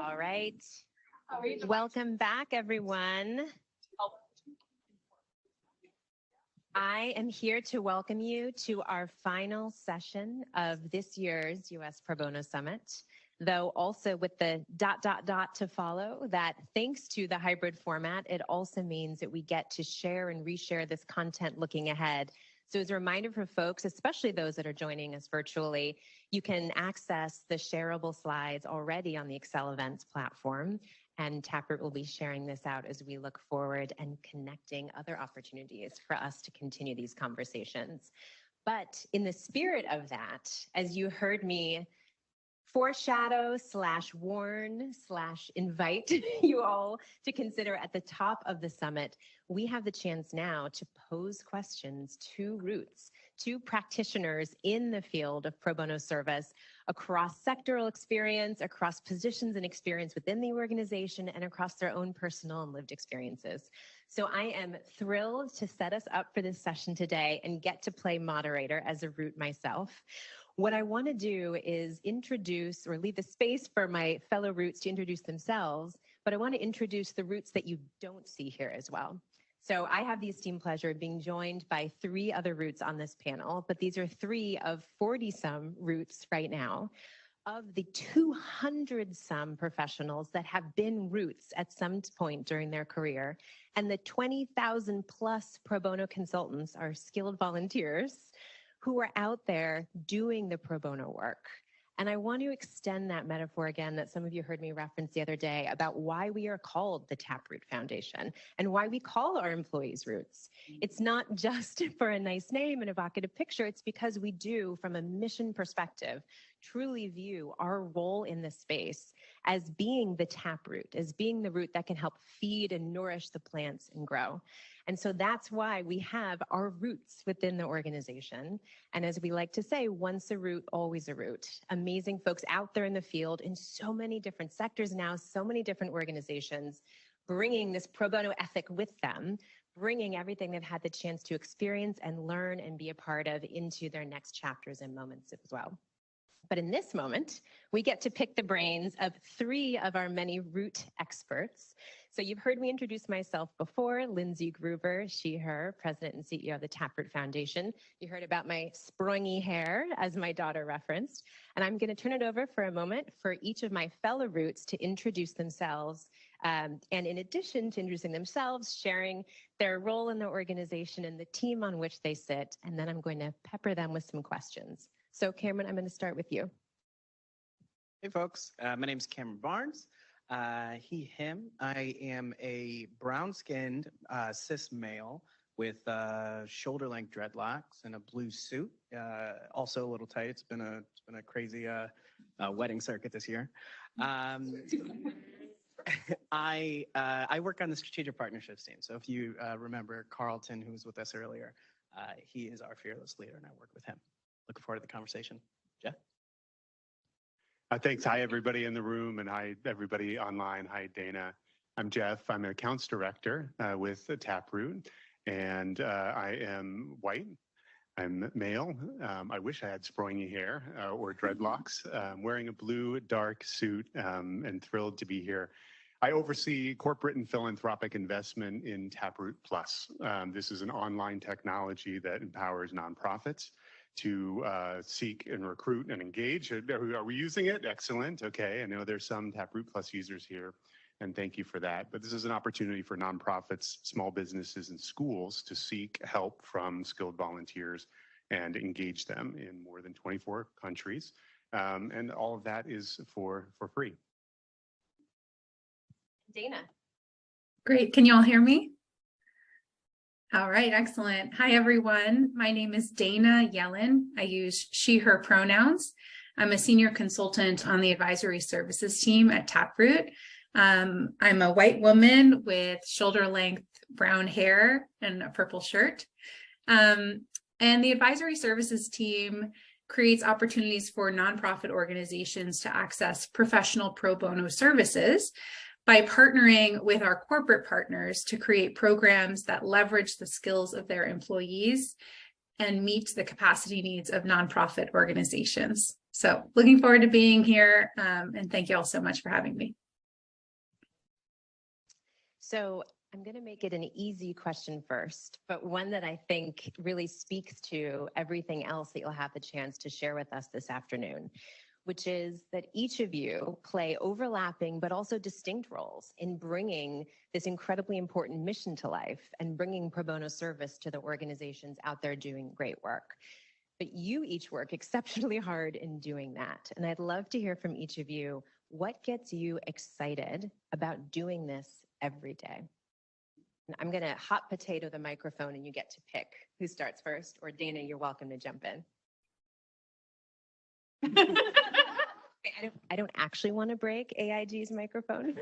All right. Welcome back, everyone. I am here to welcome you to our final session of this year's U.S. Pro Bono Summit, though also with the ... to follow, that thanks to the hybrid format, it also means that we get to share and reshare this content looking ahead. So as a reminder for folks, especially those that are joining us virtually, you can access the shareable slides already on the Excel Events platform, and Taproot will be sharing this out as we look forward and connecting other opportunities for us to continue these conversations. But in the spirit of that, as you heard me foreshadow / warn / invite you all to consider at the top of the summit, we have the chance now to pose questions to Roots, to practitioners in the field of pro bono service across sectoral experience, across positions and experience within the organization, and across their own personal and lived experiences. So I am thrilled to set us up for this session today and get to play moderator as a Root myself. What I want to do is introduce or leave the space for my fellow Roots to introduce themselves, but I want to introduce the Roots that you don't see here as well. So I have the esteemed pleasure of being joined by 3 other Roots on this panel, but these are 3 of 40-some Roots right now. Of the 200-some professionals that have been Roots at some point during their career, and the 20,000 plus pro bono consultants are skilled volunteers who are out there doing the pro bono work. And I want to extend that metaphor again that some of you heard me reference the other day about why we are called the Taproot Foundation and why we call our employees Roots. It's not just for a nice name and evocative picture, it's because we do, from a mission perspective, truly view our role in this space as being the taproot, as being the root that can help feed and nourish the plants and grow. And so that's why we have our roots within the organization. And as we like to say, once a root, always a root. Amazing folks out there in the field in so many different sectors now, so many different organizations, bringing this pro bono ethic with them, bringing everything they've had the chance to experience and learn and be a part of into their next chapters and moments as well. But in this moment, we get to pick the brains of 3 of our many Root experts. So you've heard me introduce myself before, Lindsay Gruber, she, her, President and CEO of the Taproot Foundation. You heard about my springy hair, as my daughter referenced. And I'm going to turn it over for a moment for each of my fellow Roots to introduce themselves. And in addition to introducing themselves, sharing their role in the organization and the team on which they sit. And then I'm going to pepper them with some questions. So Cameron, I'm going to start with you. Hey folks, my name is Cameron Barnes. He, him. I am a brown-skinned cis male with shoulder-length dreadlocks and a blue suit. Also a little tight. It's been a crazy wedding circuit this year. I work on the strategic partnerships team. So if you remember Carlton, who was with us earlier, he is our fearless leader, and I work with him. Looking forward to the conversation. Jeff? Thanks. Hi, everybody in the room, and hi, everybody online. Hi, Dana. I'm Jeff. I'm an accounts director with Taproot, and I am white. I'm male. I wish I had springy hair or dreadlocks. I'm wearing a blue dark suit and thrilled to be here. I oversee corporate and philanthropic investment in Taproot Plus. This is an online technology that empowers nonprofits to seek and recruit and engage. Are we using it? Excellent. Okay. I know there's some Taproot Plus users here, and thank you for that. But this is an opportunity for nonprofits, small businesses, and schools to seek help from skilled volunteers and engage them in more than 24 countries. And all of that is for free. Dana. Great. Can you all hear me? All right, excellent. Hi, everyone. My name is Dana Yellin. I use she, her pronouns. I'm a senior consultant on the advisory services team at Taproot. I'm a white woman with shoulder-length brown hair and a purple shirt. And the advisory services team creates opportunities for nonprofit organizations to access professional pro bono services by partnering with our corporate partners to create programs that leverage the skills of their employees and meet the capacity needs of nonprofit organizations. So looking forward to being here, and thank you all so much for having me. So I'm going to make it an easy question first, but one that I think really speaks to everything else that you'll have the chance to share with us this afternoon, which is that each of you play overlapping but also distinct roles in bringing this incredibly important mission to life and bringing pro bono service to the organizations out there doing great work. But you each work exceptionally hard in doing that. And I'd love to hear from each of you, what gets you excited about doing this every day? And I'm going to hot potato the microphone and you get to pick who starts first, or Dana, you're welcome to jump in. I don't actually want to break AIG's microphone.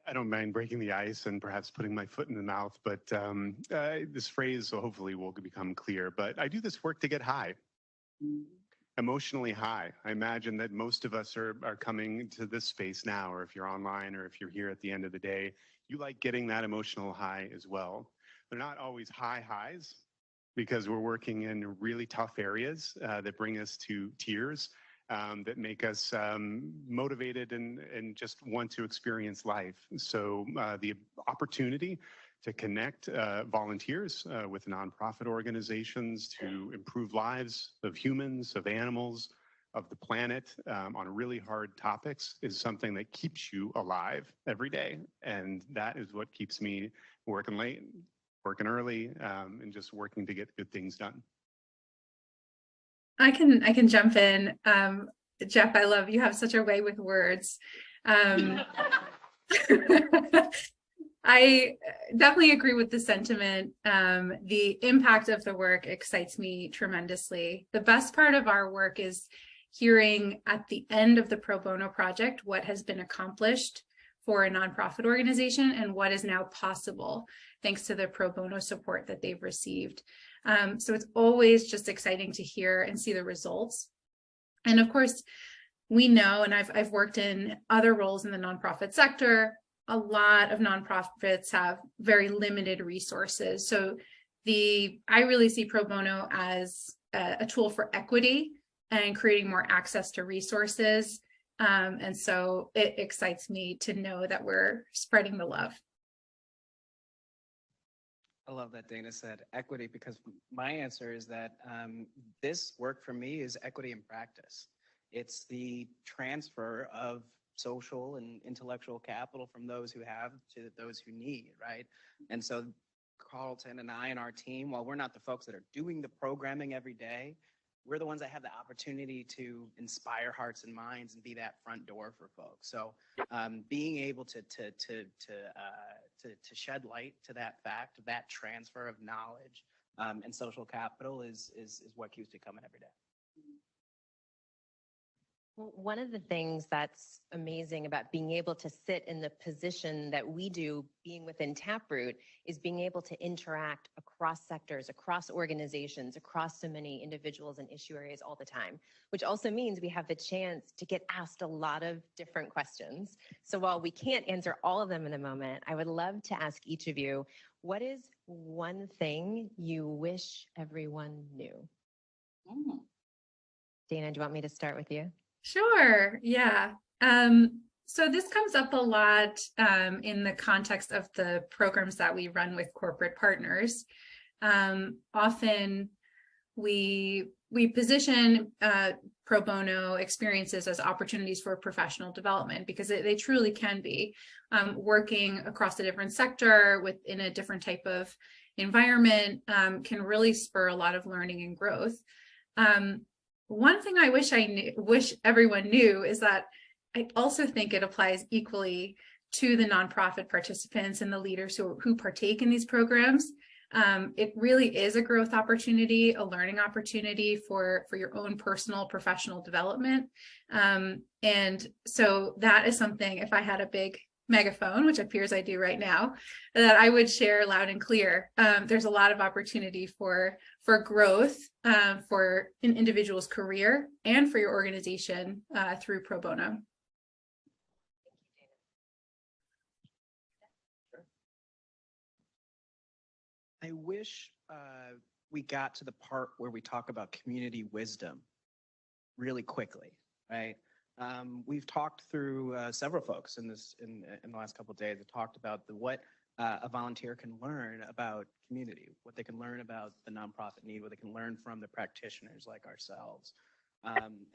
I don't mind breaking the ice and perhaps putting my foot in the mouth, but this phrase hopefully will become clear. But I do this work to get high, emotionally high. I imagine that most of us are coming to this space now, or if you're online or if you're here at the end of the day, you like getting that emotional high as well. They're not always high highs because we're working in really tough areas that bring us to tears. That make us motivated and just want to experience life. So the opportunity to connect volunteers with nonprofit organizations to improve lives of humans, of animals, of the planet on really hard topics is something that keeps you alive every day. And that is what keeps me working late, working early, and just working to get good things done. I can jump in. Jeff, I love you have such a way with words. I definitely agree with the sentiment. The impact of the work excites me tremendously. The best part of our work is hearing at the end of the pro bono project what has been accomplished for a nonprofit organization and what is now possible thanks to the pro bono support that they've received. So it's always just exciting to hear and see the results. And of course, we know, and I've worked in other roles in the nonprofit sector, a lot of nonprofits have very limited resources. So I really see pro bono as a tool for equity and creating more access to resources. And so it excites me to know that we're spreading the love. I love that Dana said equity, because my answer is that this work for me is equity in practice. It's the transfer of social and intellectual capital from those who have to those who need, right? And so Carlton and I and our team, while we're not the folks that are doing the programming every day, we're the ones that have the opportunity to inspire hearts and minds and be that front door for folks. So being able to shed light to that fact, that transfer of knowledge and social capital is what keeps me coming every day. Well, one of the things that's amazing about being able to sit in the position that we do, being within Taproot, is being able to interact across sectors, across organizations, across so many individuals and issue areas all the time, which also means we have the chance to get asked a lot of different questions. So while we can't answer all of them in a moment, I would love to ask each of you, what is one thing you wish everyone knew? Dana, do you want me to start with you? Sure. Yeah. So this comes up a lot in the context of the programs that we run with corporate partners. Often we position pro bono experiences as opportunities for professional development, because they truly can be. Working across a different sector within a different type of environment can really spur a lot of learning and growth. One thing I wish everyone knew is that I also think it applies equally to the nonprofit participants and the leaders who partake in these programs. It really is a growth opportunity, a learning opportunity for your own personal professional development. And so that is something, if I had a big megaphone, which appears I do right now, that I would share loud and clear. There's a lot of opportunity for growth for an individual's career and for your organization through pro bono. I wish we got to the part where we talk about community wisdom really quickly, right? We've talked through several folks in the last couple of days that talked about what a volunteer can learn about community, what they can learn about the nonprofit need, what they can learn from the practitioners like ourselves.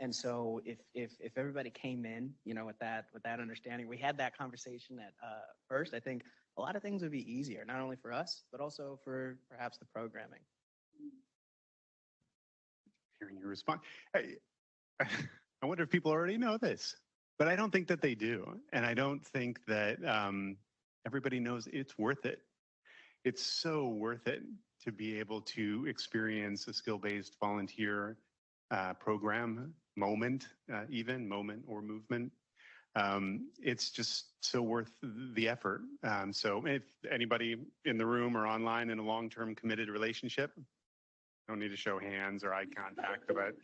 And so if everybody came in, with that understanding, we had that conversation at first, I think a lot of things would be easier, not only for us, but also for perhaps the programming. Hearing your response. I wonder if people already know this, but I don't think that they do. And I don't think that everybody knows it's worth it. It's so worth it to be able to experience a skill-based volunteer program moment or movement. It's just so worth the effort. So if anybody in the room or online in a long-term committed relationship, don't need to show hands or eye contact, but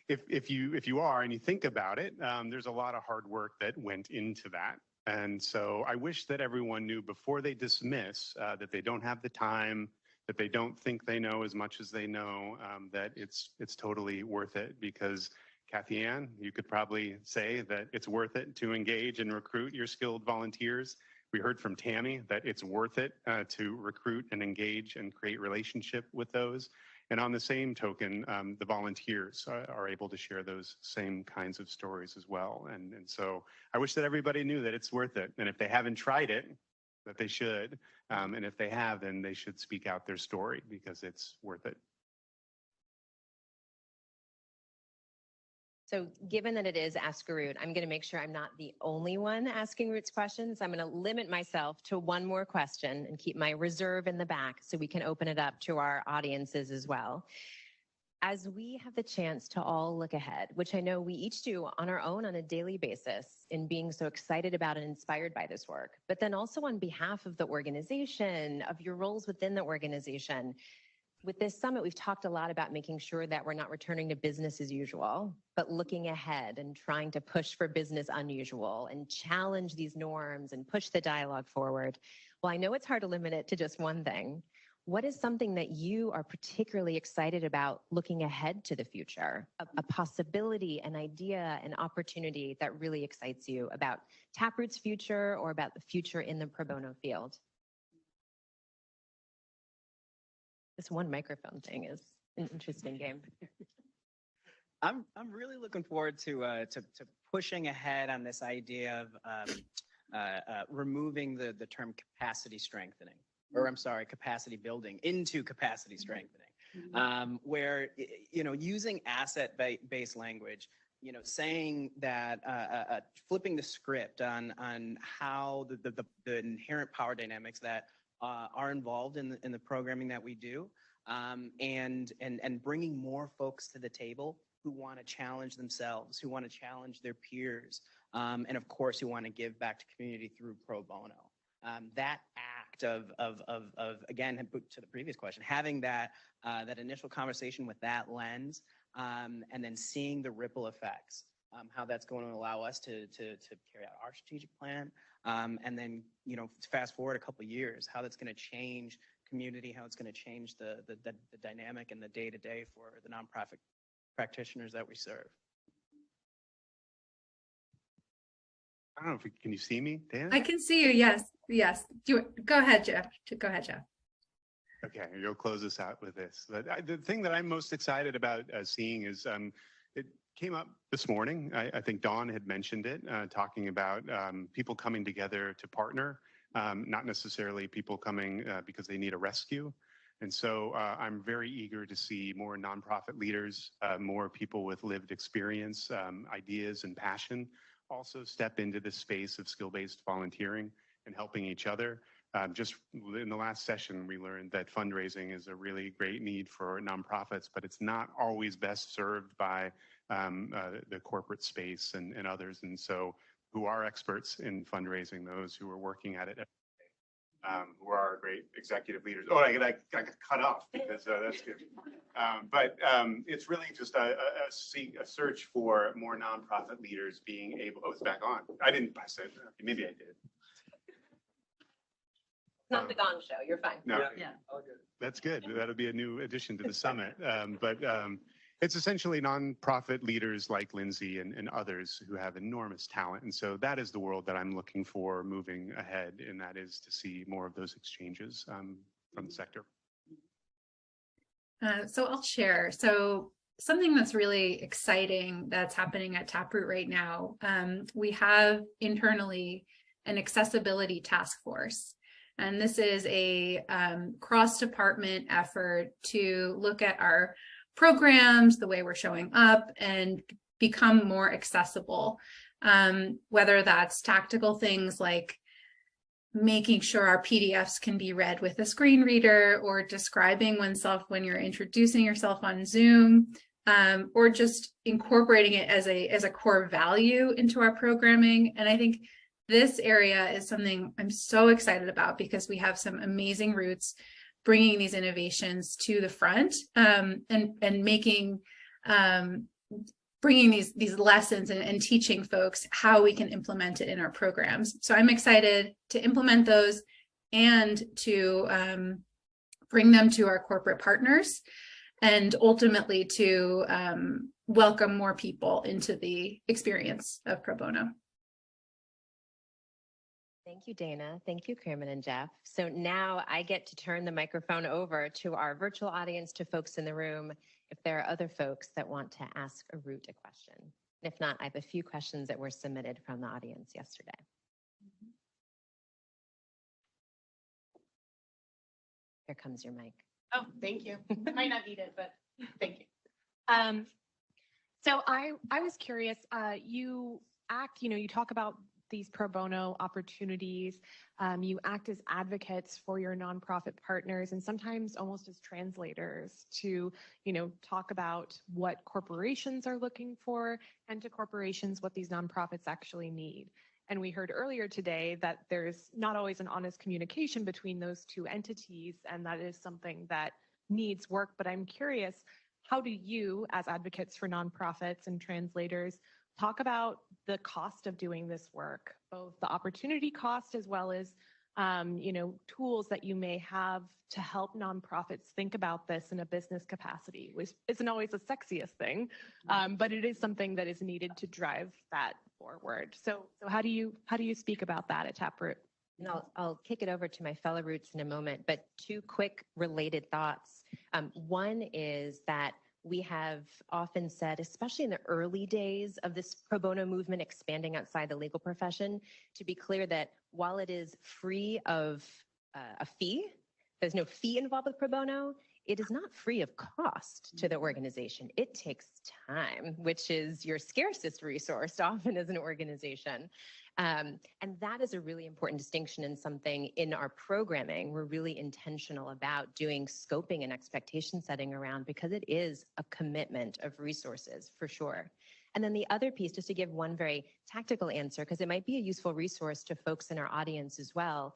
if you are and you think about it, there's a lot of hard work that went into that. And so I wish that everyone knew before they dismiss that they don't have the time, that they don't think they know as much as they know, that it's totally worth it. Because Kathy Ann, you could probably say that it's worth it to engage and recruit your skilled volunteers. We heard from Tammy that it's worth it to recruit and engage and create relationship with those. And on the same token, the volunteers are able to share those same kinds of stories as well. And so I wish that everybody knew that it's worth it. And if they haven't tried it, that they should. And if they have, then they should speak out their story because it's worth it. So given that it is Ask a Root, I'm going to make sure I'm not the only one asking Roots questions. I'm going to limit myself to one more question and keep my reserve in the back so we can open it up to our audiences as well. As we have the chance to all look ahead, which I know we each do on our own on a daily basis in being so excited about and inspired by this work, but then also on behalf of the organization, of your roles within the organization. With this summit, we've talked a lot about making sure that we're not returning to business as usual, but looking ahead and trying to push for business unusual and challenge these norms and push the dialogue forward. Well, I know it's hard to limit it to just one thing. What is something that you are particularly excited about looking ahead to the future? A possibility, an idea, an opportunity that really excites you about Taproot's future or about the future in the pro bono field? This one microphone thing is an interesting game. I'm really looking forward to pushing ahead on this idea of removing the term capacity strengthening, or capacity building into capacity strengthening, where using asset-based language, saying that flipping the script on how the inherent power dynamics that are involved in the programming that we do, and bringing more folks to the table who want to challenge themselves, who want to challenge their peers, and of course who want to give back to community through pro bono. That act of again, to the previous question, having that initial conversation with that lens, and then seeing the ripple effects, how that's going to allow us to carry out our strategic plan, and then fast forward a couple of years, how that's going to change community, how it's going to change the dynamic and the day-to-day for the nonprofit practitioners that we serve. I don't know if can you see me, Dan? I can see you. Yes. Go ahead, Jeff. Okay, you'll close us out with this. But the thing that I'm most excited about seeing is it came up this morning. I think Dawn had mentioned it, talking about people coming together to partner, not necessarily people coming because they need a rescue. And so I'm very eager to see more nonprofit leaders, more people with lived experience, ideas and passion also step into this space of skill-based volunteering and helping each other. Just in the last session, we learned that fundraising is a really great need for nonprofits, but it's not always best served by the corporate space and others. And so who are experts in fundraising, those who are working at it, who are our great executive leaders. Oh, I got cut off because that's good. But it's really just a search for more nonprofit leaders being able, oh, it's back on. I didn't press it. Maybe I did. It's not the Gong Show. You're fine. No, yeah. All good. That's good. That'll be a new addition to the summit. But It's essentially nonprofit leaders like Lindsay and others who have enormous talent. And so that is the world that I'm looking for moving ahead, and that is to see more of those exchanges from the sector. So I'll share. So something that's really exciting that's happening at Taproot right now, we have internally an accessibility task force. And this is a cross-department effort to look at our programs, the way we're showing up, and become more accessible. Whether that's tactical things like making sure our PDFs can be read with a screen reader, or describing oneself when you're introducing yourself on Zoom, or just incorporating it as a core value into our programming. And I think this area is something I'm so excited about because we have some amazing roots bringing these innovations to the front, and making bringing these lessons and teaching folks how we can implement it in our programs. So I'm excited to implement those and to bring them to our corporate partners, and ultimately to welcome more people into the experience of pro bono. Thank you, Dana. Thank you, Carmen and Jeff. So now I get to turn the microphone over to our virtual audience, to folks in the room, if there are other folks that want to ask a Root a question. And if not, I have a few questions that were submitted from the audience yesterday. Here comes your mic. Oh, thank you. I might not need it, but thank you. So I was curious, you talk about these pro bono opportunities. You act as advocates for your nonprofit partners, and sometimes almost as translators to, talk about what corporations are looking for, and to corporations what these nonprofits actually need. And we heard earlier today that there's not always an honest communication between those two entities, and that is something that needs work. But I'm curious, how do you, as advocates for nonprofits and translators, talk about the cost of doing this work, both the opportunity cost as well as, tools that you may have to help nonprofits think about this in a business capacity, which isn't always the sexiest thing, but it is something that is needed to drive that forward. So how do you speak about that at Taproot? And I'll kick it over to my fellow Roots in a moment, but two quick related thoughts. One is that we have often said, especially in the early days of this pro bono movement expanding outside the legal profession, to be clear that while it is free of a fee, there's no fee involved with pro bono, it is not free of cost to the organization. It takes time, which is your scarcest resource often as an organization. And that is a really important distinction, and something in our programming we're really intentional about doing scoping and expectation setting around, because it is a commitment of resources for sure. And then the other piece, just to give one very tactical answer, because it might be a useful resource to folks in our audience as well.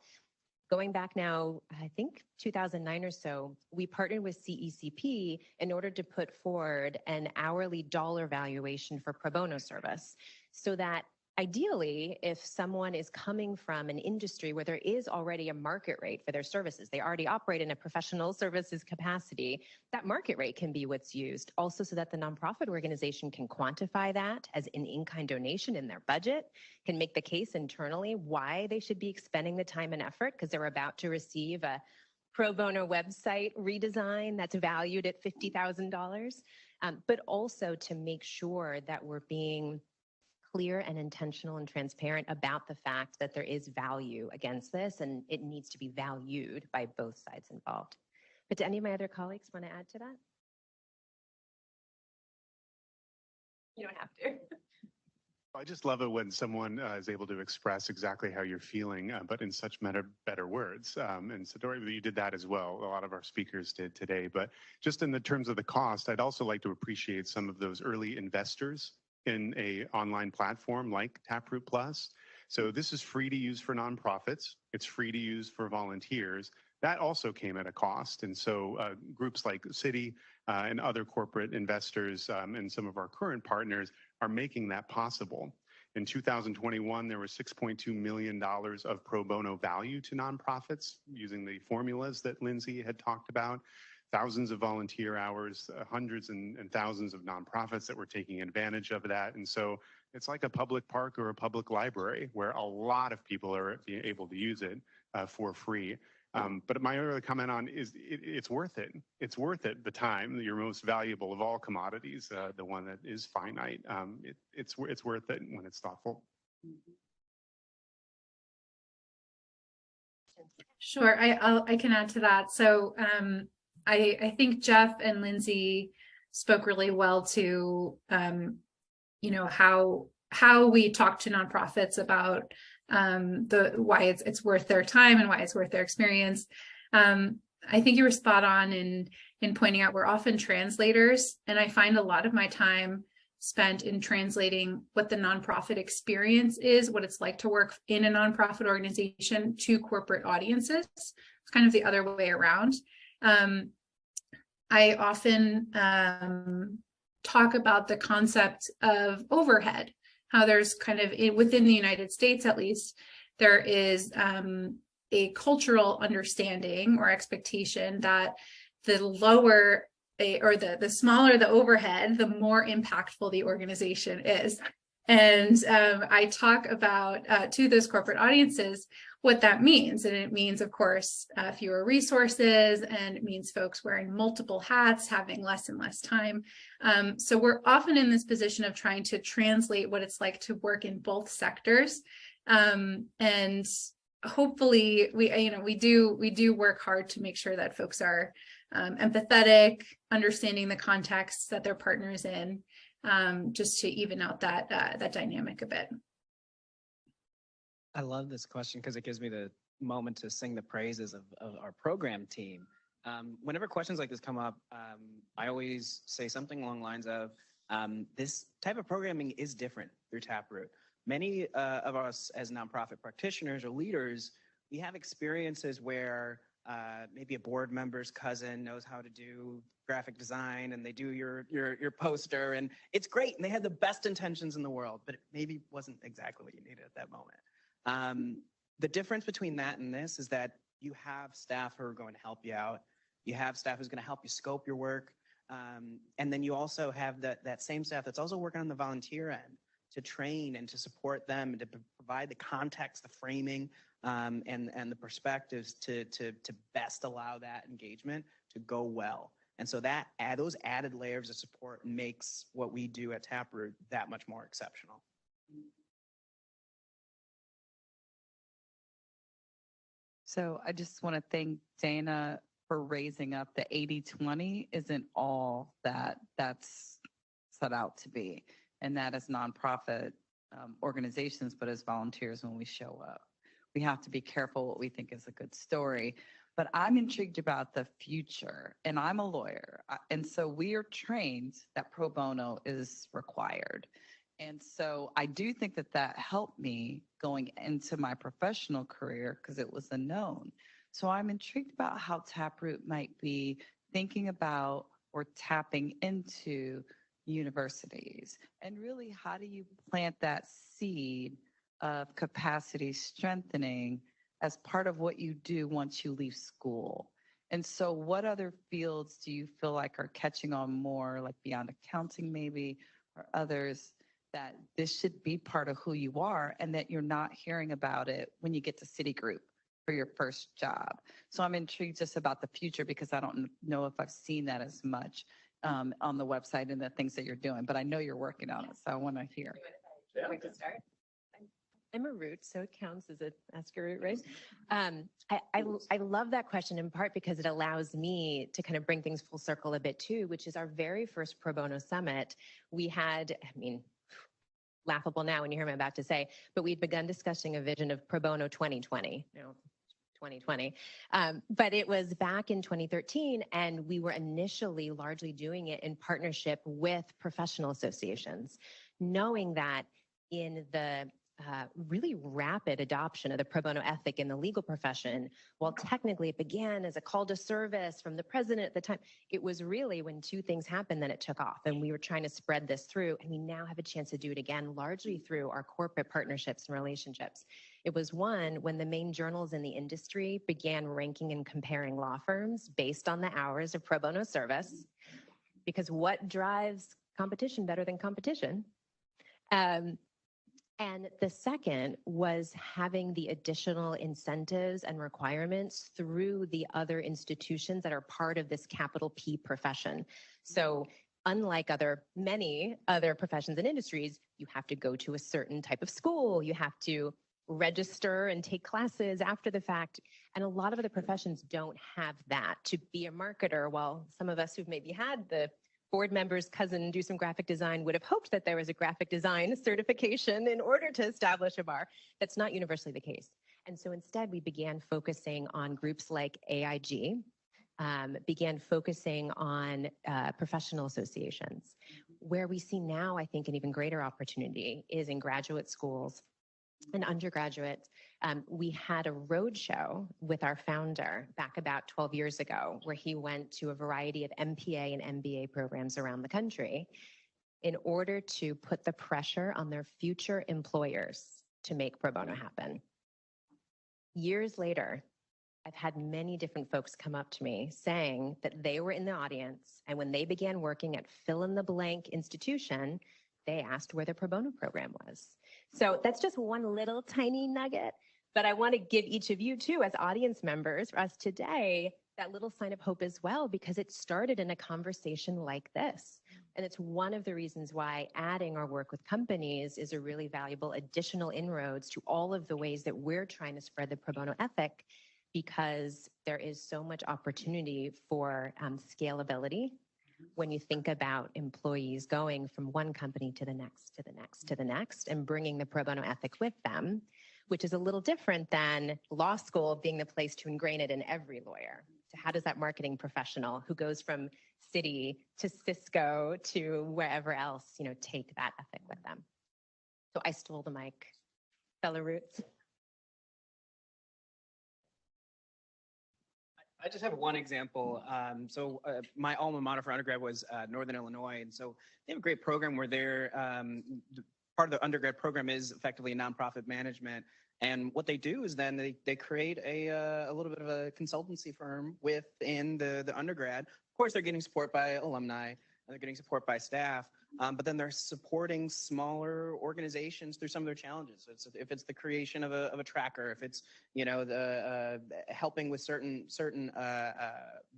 Going back now, I think 2009 or so, we partnered with CECP in order to put forward an hourly dollar valuation for pro bono service, so that ideally, if someone is coming from an industry where there is already a market rate for their services, they already operate in a professional services capacity, that market rate can be what's used. Also, so that the nonprofit organization can quantify that as an in-kind donation in their budget, can make the case internally why they should be expending the time and effort, because they're about to receive a pro bono website redesign that's valued at $50,000, but also to make sure that we're being clear and intentional and transparent about the fact that there is value against this, and it needs to be valued by both sides involved. But do any of my other colleagues want to add to that? You don't have to. I just love it when someone is able to express exactly how you're feeling, but in such better words. And so, Dory, you did that as well. A lot of our speakers did today. But just in the terms of the cost, I'd also like to appreciate some of those early investors in a online platform like Taproot Plus. So this is free to use for nonprofits. It's free to use for volunteers. That also came at a cost. And so groups like Citi and other corporate investors and some of our current partners are making that possible. In 2021, there was $6.2 million of pro bono value to nonprofits using the formulas that Lindsay had talked about. thousands of volunteer hours, hundreds and thousands of nonprofits that were taking advantage of that. And so it's like a public park or a public library where a lot of people are being able to use it for free. But my other comment on is it's worth it. It's worth it, the time, your most valuable of all commodities, the one that is finite. It's worth it when it's thoughtful. Sure, I can add to that. So I think Jeff and Lindsay spoke really well to how we talk to nonprofits about why it's worth their time and why it's worth their experience. I think you were spot on in pointing out we're often translators, and I find a lot of my time spent in translating what the nonprofit experience is, what it's like to work in a nonprofit organization to corporate audiences. It's kind of the other way around. I often talk about the concept of overhead, how there's kind of, within the United States at least, there is a cultural understanding or expectation that the lower or the smaller the overhead, the more impactful the organization is. And I talk about to those corporate audiences what that means. And it means, of course, fewer resources, and it means folks wearing multiple hats, having less and less time. So we're often in this position of trying to translate what it's like to work in both sectors. And hopefully we do work hard to make sure that folks are empathetic, understanding the context that their partner is in, just to even out that dynamic a bit. I love this question because it gives me the moment to sing the praises of our program team. Whenever questions like this come up, I always say something along the lines of, this type of programming is different through Taproot. Many of us as nonprofit practitioners or leaders, we have experiences where maybe a board member's cousin knows how to do graphic design and they do your poster, and it's great and they had the best intentions in the world, but it maybe wasn't exactly what you needed at that moment. The difference between that and this is that you have staff who are going to help you out. You have staff who's going to help you scope your work. And then you also have that same staff that's also working on the volunteer end to train and to support them and to provide the context, the framing, and the perspectives to best allow that engagement to go well. And so those added layers of support makes what we do at Taproot that much more exceptional. So I just want to thank Dana for raising up the 80-20 isn't all that's set out to be. And that as nonprofit organizations, but as volunteers when we show up. We have to be careful what we think is a good story. But I'm intrigued about the future, and I'm a lawyer. And so we are trained that pro bono is required. And so I do think that helped me going into my professional career because it was a known. So I'm intrigued about how Taproot might be thinking about or tapping into universities. And really, how do you plant that seed of capacity strengthening as part of what you do once you leave school? And so what other fields do you feel like are catching on more, like beyond accounting maybe, or others, that this should be part of who you are and that you're not hearing about it when you get to Citigroup for your first job? So I'm intrigued just about the future because I don't know if I've seen that as much on the website and the things that you're doing, but I know you're working on it, so I want to hear. Yeah. To start. I'm a root, so it counts as a ask a root, right? I love that question in part because it allows me to kind of bring things full circle a bit too, which is our very first pro bono summit. We had, laughable now when you hear what I'm about to say, but we'd begun discussing a vision of pro bono 2020. 2020. But it was back in 2013, and we were initially largely doing it in partnership with professional associations, knowing that in the really rapid adoption of the pro bono ethic in the legal profession. While technically it began as a call to service from the president at the time, it was really when two things happened that it took off. And we were trying to spread this through, and we now have a chance to do it again, largely through our corporate partnerships and relationships. It was one, when the main journals in the industry began ranking and comparing law firms based on the hours of pro bono service, because what drives competition better than competition? And the second was having the additional incentives and requirements through the other institutions that are part of this capital P profession. So unlike many other professions and industries, you have to go to a certain type of school, you have to register and take classes after the fact. And a lot of other professions don't have that. To be a marketer, well, some of us who've maybe had the board member's cousin do some graphic design would have hoped that there was a graphic design certification in order to establish a bar. That's not universally the case. And so instead, we began focusing on groups like AIG, began focusing on professional associations. Where we see now, I think, an even greater opportunity is in graduate schools and undergraduates. We had a roadshow with our founder back about 12 years ago, where he went to a variety of MPA and MBA programs around the country in order to put the pressure on their future employers to make pro bono happen. Years later, I've had many different folks come up to me saying that they were in the audience, and when they began working at fill in the blank institution, they asked where their pro bono program was. So that's just one little tiny nugget, but I want to give each of you too, as audience members, for us today, that little sign of hope as well, because it started in a conversation like this. And it's one of the reasons why adding our work with companies is a really valuable additional inroads to all of the ways that we're trying to spread the pro bono ethic, because there is so much opportunity for scalability when you think about employees going from one company to the next, to the next, to the next, and bringing the pro bono ethic with them, which is a little different than law school being the place to ingrain it in every lawyer. So how does that marketing professional who goes from Citi to Cisco to wherever else, take that ethic with them? So I stole the mic, fellow Roots. I just have one example. My alma mater for undergrad was Northern Illinois. And so they have a great program where they're, part of the undergrad program is effectively nonprofit management. And what they do is then they create a little bit of a consultancy firm within the undergrad. Of course, they're getting support by alumni, and they're getting support by staff. But then they're supporting smaller organizations through some of their challenges. If it's the creation of a tracker, if it's the helping with certain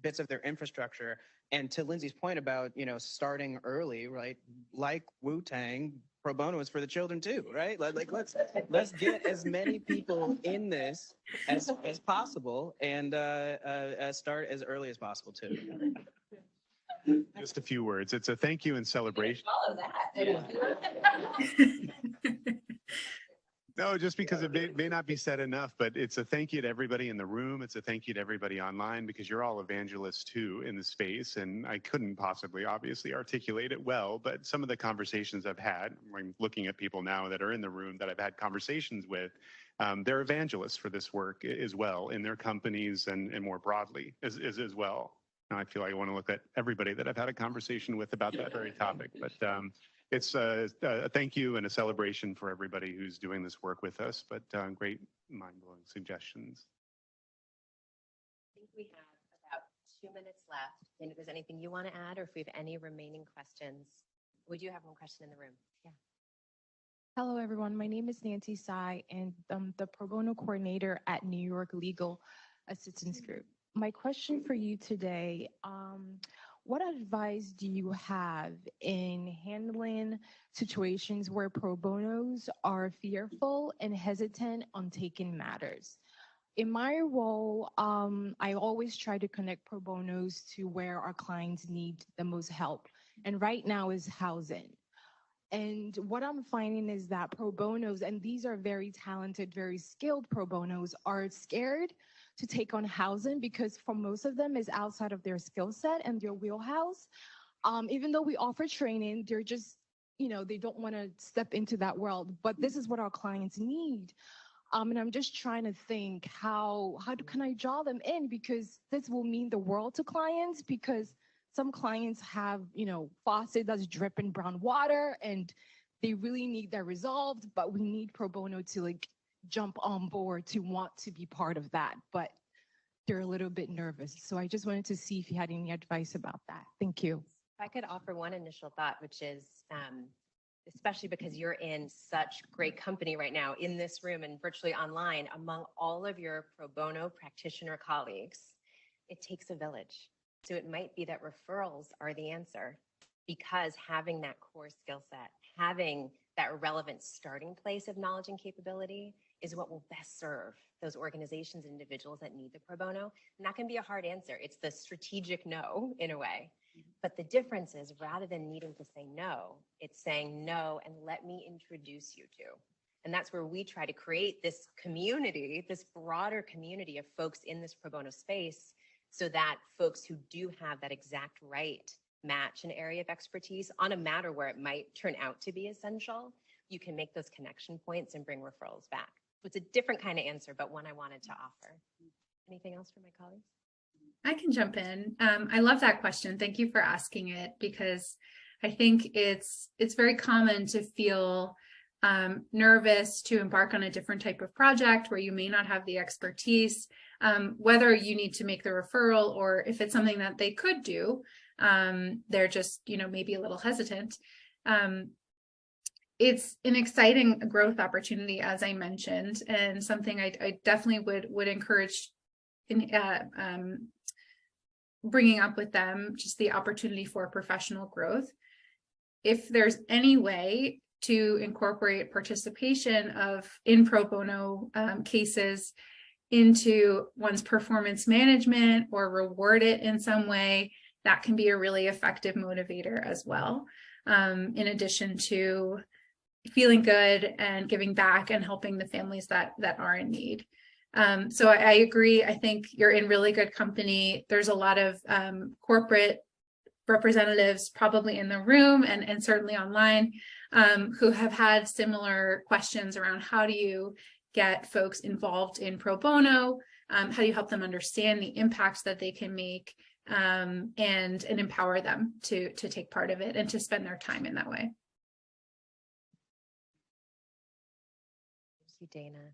bits of their infrastructure. And to Lindsay's point about starting early, right? Like Wu-Tang, pro bono is for the children too, right? Like let's get as many people in this as possible, and start as early as possible too. Just a few words. It's a thank you and celebration. Follow that. No, just because it may not be said enough, but it's a thank you to everybody in the room. It's a thank you to everybody online, because you're all evangelists too in the space. And I couldn't possibly obviously articulate it well, but some of the conversations I've had, I'm looking at people now that are in the room that I've had conversations with, they're evangelists for this work as well in their companies and more broadly as well. I feel like I want to look at everybody that I've had a conversation with about that very topic, but it's a thank you and a celebration for everybody who's doing this work with us, but great mind-blowing suggestions. I think we have about 2 minutes left. And if there's anything you want to add, or if we have any remaining questions, we do have one question in the room. Yeah. Hello, everyone. My name is Nancy Tsai, and I'm the pro bono coordinator at New York Legal Assistance Group. My question for you today, what advice do you have in handling situations where pro bonos are fearful and hesitant on taking matters? In my role, I always try to connect pro bonos to where our clients need the most help. And right now is housing. And what I'm finding is that pro bonos, and these are very talented, very skilled pro bonos, are scared to take on housing because for most of them is outside of their skill set and their wheelhouse. Even though we offer training, they're just, they don't want to step into that world, but this is what our clients need. And I'm just trying to think can I draw them in, because this will mean the world to clients, because some clients have, faucet that's dripping brown water and they really need that resolved, but we need pro bono to like jump on board to want to be part of that. But they're a little bit nervous. So I just wanted to see if you had any advice about that. Thank you. If I could offer one initial thought, which is, especially because you're in such great company right now in this room and virtually online among all of your pro bono practitioner colleagues, it takes a village. So it might be that referrals are the answer, because having that core skill set, having that relevant starting place of knowledge and capability is what will best serve those organizations and individuals that need the pro bono. And that can be a hard answer. It's the strategic no in a way. But the difference is, rather than needing to say no, it's saying no and let me introduce you to. And that's where we try to create this community, this broader community of folks in this pro bono space, so that folks who do have that exact right match an area of expertise on a matter where it might turn out to be essential, you can make those connection points and bring referrals back. It's a different kind of answer, but one I wanted to offer. Anything else from my colleagues? I can jump in. I love that question. Thank you for asking it, because I think it's very common to feel nervous to embark on a different type of project where you may not have the expertise, whether you need to make the referral or if it's something that they could do. They're just, maybe a little hesitant. It's an exciting growth opportunity, as I mentioned, and something I definitely would encourage bringing up with them, just the opportunity for professional growth. If there's any way to incorporate participation in pro bono cases into one's performance management or reward it in some way, that can be a really effective motivator as well, in addition to feeling good and giving back and helping the families that are in need. So I agree. I think you're in really good company. There's a lot of corporate representatives probably in the room and certainly online who have had similar questions around how do you get folks involved in pro bono, how do you help them understand the impacts that they can make, and empower them to take part of it and to spend their time in that way. Thank you, Dana.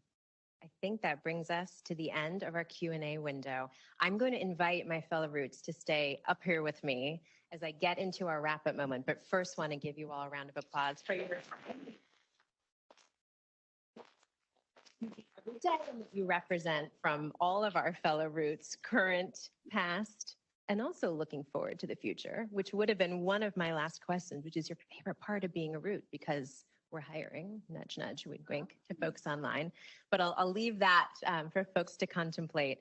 I think that brings us to the end of our Q&A window. I'm going to invite my fellow Roots to stay up here with me as I get into our wrap-up moment, but first want to give you all a round of applause for your time. Every day that you represent from all of our fellow Roots, current, past, and also looking forward to the future, which would have been one of my last questions, which is your favorite part of being a Root, because we're hiring, nudge, nudge, wink, wink, to folks online. But I'll leave that for folks to contemplate.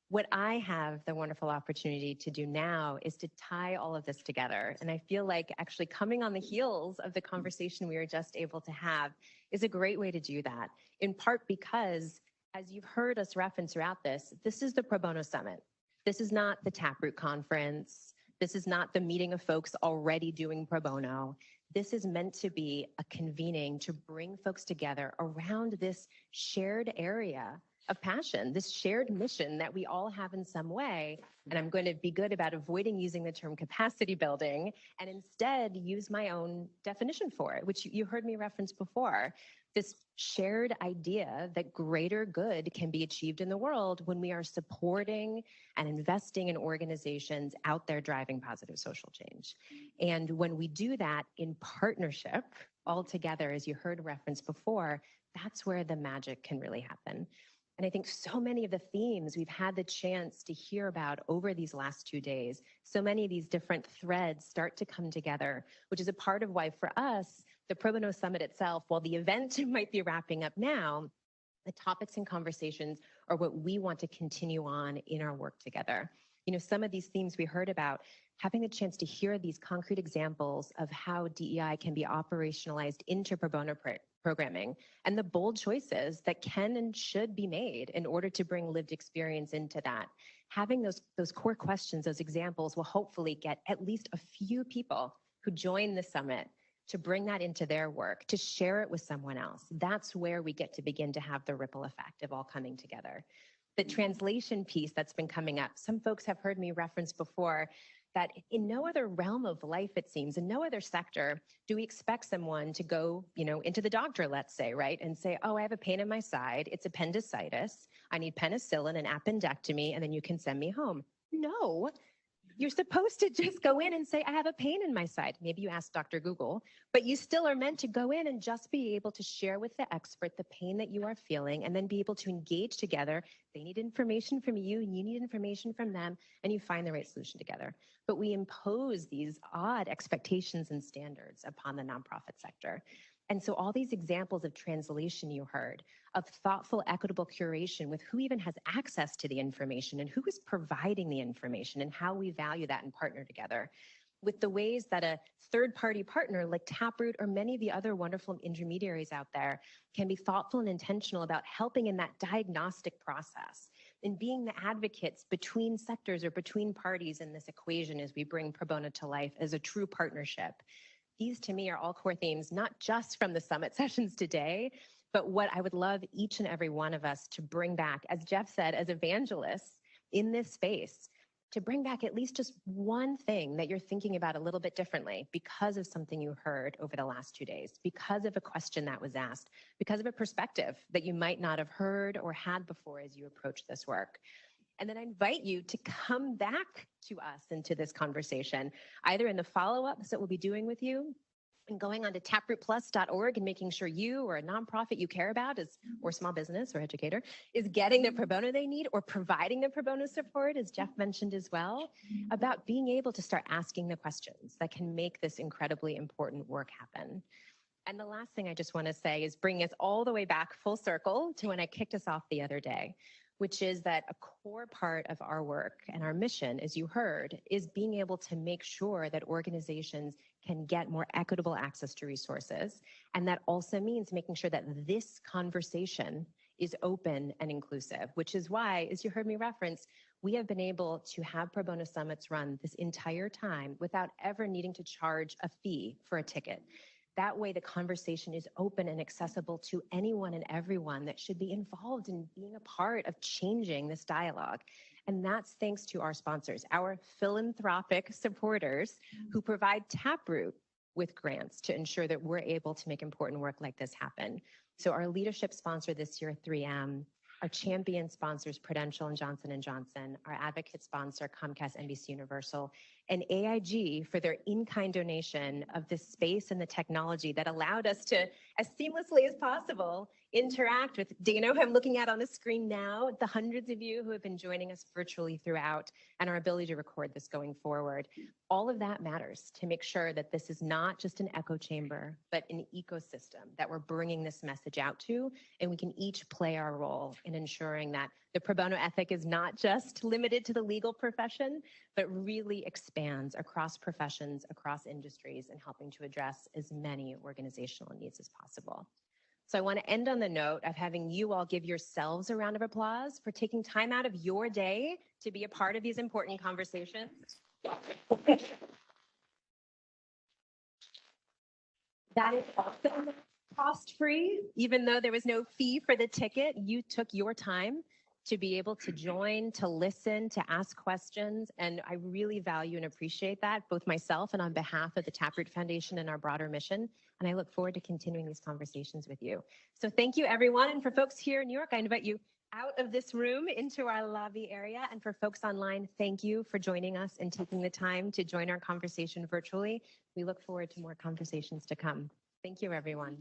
What I have the wonderful opportunity to do now is to tie all of this together. And I feel like actually coming on the heels of the conversation we were just able to have is a great way to do that, in part because, as you've heard us reference throughout this is the Pro Bono Summit. This is not the Taproot Conference. This is not the meeting of folks already doing pro bono. This is meant to be a convening to bring folks together around this shared area of passion, this shared mission that we all have in some way. And I'm going to be good about avoiding using the term capacity building and instead use my own definition for it, which you heard me reference before. This shared idea that greater good can be achieved in the world when we are supporting and investing in organizations out there driving positive social change. And when we do that in partnership all together, as you heard referenced before, that's where the magic can really happen. And I think so many of the themes we've had the chance to hear about over these last 2 days, so many of these different threads start to come together, which is a part of why for us, the Pro Bono Summit itself, while the event might be wrapping up now, the topics and conversations are what we want to continue on in our work together. You know, some of these themes we heard about, having the chance to hear these concrete examples of how DEI can be operationalized into pro bono programming and the bold choices that can and should be made in order to bring lived experience into that. Having those core questions, those examples will hopefully get at least a few people who join the summit to bring that into their work, to share it with someone else. That's where we get to begin to have the ripple effect of all coming together. The translation piece that's been coming up, some folks have heard me reference before that in no other realm of life, it seems, in no other sector, do we expect someone to go, into the doctor, let's say, right, and say, oh, I have a pain in my side, it's appendicitis, I need penicillin and appendectomy, and then you can send me home. No, you're supposed to just go in and say, I have a pain in my side. Maybe you ask Dr. Google, but you still are meant to go in and just be able to share with the expert the pain that you are feeling and then be able to engage together. They need information from you and you need information from them, and you find the right solution together. But we impose these odd expectations and standards upon the nonprofit sector. And so all these examples of translation you heard, of thoughtful, equitable curation with who even has access to the information and who is providing the information and how we value that and partner together, with the ways that a third-party partner like Taproot or many of the other wonderful intermediaries out there can be thoughtful and intentional about helping in that diagnostic process and being the advocates between sectors or between parties in this equation as we bring pro bono to life as a true partnership. These, to me, are all core themes, not just from the summit sessions today, but what I would love each and every one of us to bring back, as Jeff said, as evangelists in this space, to bring back at least just one thing that you're thinking about a little bit differently because of something you heard over the last 2 days, because of a question that was asked, because of a perspective that you might not have heard or had before as you approach this work. And then I invite you to come back to us into this conversation, either in the follow-ups that we'll be doing with you and going on to taprootplus.org and making sure you or a nonprofit you care about is, or small business or educator, is getting the pro bono they need or providing the pro bono support, as Jeff mentioned as well, about being able to start asking the questions that can make this incredibly important work happen. And the last thing I just want to say is bring us all the way back full circle to when I kicked us off the other day, which is that a core part of our work and our mission, as you heard, is being able to make sure that organizations can get more equitable access to resources. And that also means making sure that this conversation is open and inclusive, which is why, as you heard me reference, we have been able to have pro bono summits run this entire time without ever needing to charge a fee for a ticket. That way, the conversation is open and accessible to anyone and everyone that should be involved in being a part of changing this dialogue. And that's thanks to our sponsors, our philanthropic supporters who provide Taproot with grants to ensure that we're able to make important work like this happen. So our leadership sponsor this year, 3M, our champion sponsors, Prudential and Johnson & Johnson, our advocate sponsor, Comcast, NBC Universal, and AIG for their in-kind donation of the space and the technology that allowed us to, as seamlessly as possible, interact with Dana, who I'm looking at on the screen now, the hundreds of you who have been joining us virtually throughout, and our ability to record this going forward. All of that matters to make sure that this is not just an echo chamber, but an ecosystem that we're bringing this message out to, and we can each play our role in ensuring that the pro bono ethic is not just limited to the legal profession, but really expands across professions, across industries, and helping to address as many organizational needs as possible. So I want to end on the note of having you all give yourselves a round of applause for taking time out of your day to be a part of these important conversations. That is also cost-free. Even though there was no fee for the ticket, you took your time to be able to join, to listen, to ask questions. And I really value and appreciate that, both myself and on behalf of the Taproot Foundation and our broader mission. And I look forward to continuing these conversations with you. So thank you, everyone. And for folks here in New York, I invite you out of this room into our lobby area. And for folks online, thank you for joining us and taking the time to join our conversation virtually. We look forward to more conversations to come. Thank you, everyone.